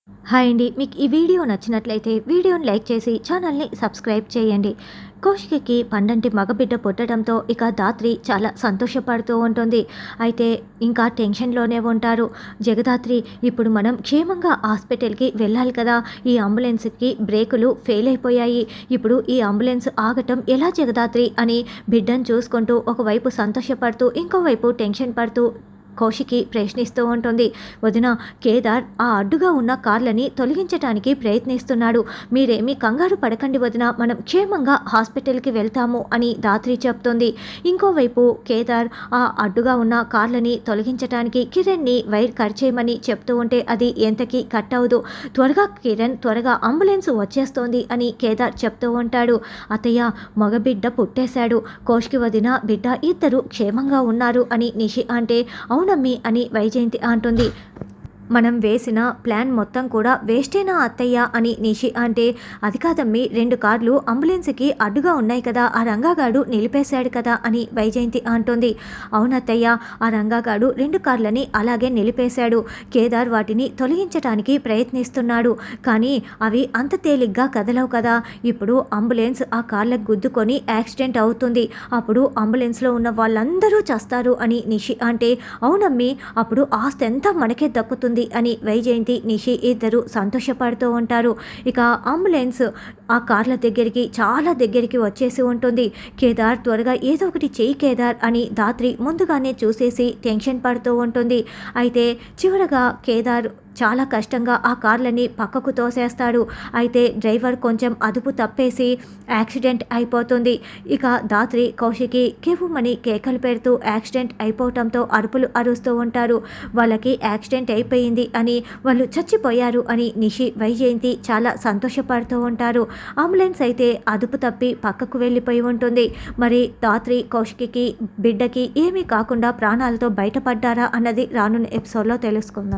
Hi అండి. మీకు ఈ వీడియో నచ్చినట్లయితే వీడియోని లైక్ చేసి ఛానల్ని సబ్స్క్రైబ్ చేయండి. కౌశికకి పండంటి మగబిడ్డ పుట్టడంతో ఇక ధాత్రి చాలా సంతోషపడుతూ ఉంటుంది. అయితే ఇంకా టెన్షన్లోనే ఉంటారు. జగదాత్రి, ఇప్పుడు మనం క్షేమంగా హాస్పిటల్కి వెళ్ళాలి కదా, ఈ అంబులెన్స్కి బ్రేకులు ఫెయిల్ అయిపోయాయి, ఇప్పుడు ఈ అంబులెన్స్ ఆగటం ఎలా జగదాత్రి అని బిడ్డను చూసుకుంటూ ఒకవైపు సంతోషపడుతూ ఇంకోవైపు టెన్షన్ పడుతూ కౌశికి ప్రశ్నిస్తూ ఉంటుంది. వదిన, కేదార్ ఆ అడ్డుగా ఉన్న కార్లని తొలగించటానికి ప్రయత్నిస్తున్నాడు, మీరేమీ కంగారు పడకండి వదిన, మనం క్షేమంగా హాస్పిటల్కి వెళ్తాము అని ధాత్రి చెప్తుంది. ఇంకోవైపు కేదార్ ఆ అడ్డుగా ఉన్న కార్లని తొలగించటానికి కిరణ్ని వైర్ కట్ చేయమని చెప్తూ ఉంటే అది ఎంతకీ కట్ అవ్వదు. త్వరగా కిరణ్, త్వరగా అంబులెన్స్ వచ్చేస్తోంది అని కేదార్ చెప్తూ ఉంటాడు. అత్తయ్య, మగబిడ్డ పుట్టేశాడు, కౌశికి వదిన బిడ్డ ఇద్దరు క్షేమంగా ఉన్నారు అని నిషి అంటే అవునమ్మి అని వైజయంతి అంటుంది. మనం వేసిన ప్లాన్ మొత్తం కూడా వేస్టేనా అత్తయ్య అని నిషి అంటే, అది కాదమ్మి, 2 కార్లు అంబులెన్స్కి అడ్డుగా ఉన్నాయి కదా, ఆ రంగాగాడు నిలిపేశాడు కదా అని వైజయంతి అంటుంది. అవునత్తయ్య, ఆ రంగాగాడు 2 కార్లని అలాగే నిలిపేశాడు, కేదార్ వాటిని తొలగించడానికి ప్రయత్నిస్తున్నాడు, కానీ అవి అంత తేలిగ్గా కదలవు కదా, ఇప్పుడు అంబులెన్స్ ఆ కార్లకు గుద్దుకొని యాక్సిడెంట్ అవుతుంది, అప్పుడు అంబులెన్స్లో ఉన్న వాళ్ళందరూ చస్తారు అని నిషి అంటే, అవునమ్మి, అప్పుడు ఆస్తి అంతా మనకే దక్కుతుంది అని వైజయంతి నిషి ఇద్దరు సంతోషపడుతూ ఉంటారు. ఇక అంబులెన్స్ ఆ కార్ల దగ్గరికి, చాలా దగ్గరికి వచ్చేసి ఉంటుంది. కేదార్, త్వరగా ఏదో ఒకటి చెయ్యి కేదార్ అని ధాత్రి ముందుగానే చూసేసి టెన్షన్ పడుతూ ఉంటుంది. అయితే చివరగా కేదార్ చాలా కష్టంగా ఆ కార్లని పక్కకు తోసేస్తాడు. అయితే డ్రైవర్ కొంచెం అదుపు తప్పేసి యాక్సిడెంట్ అయిపోతుంది. ఇక ధాత్రి కౌశికి కెవ్వుమని కేకలు పెడుతూ యాక్సిడెంట్ అయిపోవటంతో అరుపులు అరుస్తూ ఉంటారు. వాళ్ళకి యాక్సిడెంట్ అయిపోయింది అని, వాళ్ళు చచ్చిపోయారు అని నిషి వైజయంతి చాలా సంతోషపడుతూ ఉంటారు. అంబులెన్స్ అయితే అదుపు తప్పి పక్కకు వెళ్ళిపోయి ఉంటుంది. మరి ధాత్రి కౌశికి బిడ్డకి ఏమీ కాకుండా ప్రాణాలతో బయటపడ్డారా అన్నది రానున్న ఎపిసోడ్లో తెలుసుకుందాం.